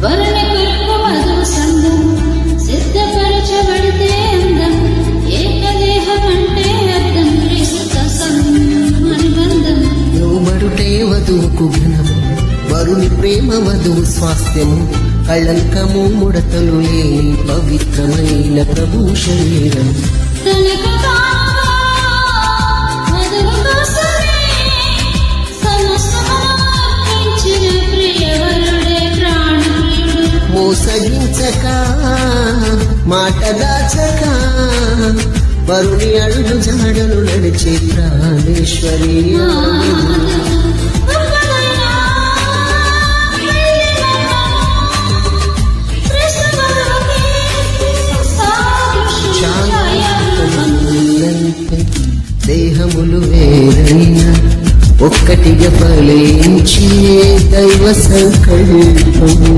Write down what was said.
వరుని కొరకు వధువు సంఘం సిద్ధపరచబడితే అందం ఏకదేహం అంటే అర్థం క్రీస్తుతో అనుబంధం లోబడుటే వధువుకు ఘనము వరుని ప్రేమ వధువు స్వాస్థ్యము కళంకము ముడతలు లేని పవిత్రమైన ప్రభు శరీరం తనకు మోసగించక మాట దాచక వరుని అడుగు జాడలు నడిచే ప్రాణేశ్వరి దేహములు వేరైనా ఒక్కటిగా ఫలించే దైవ సంకల్పము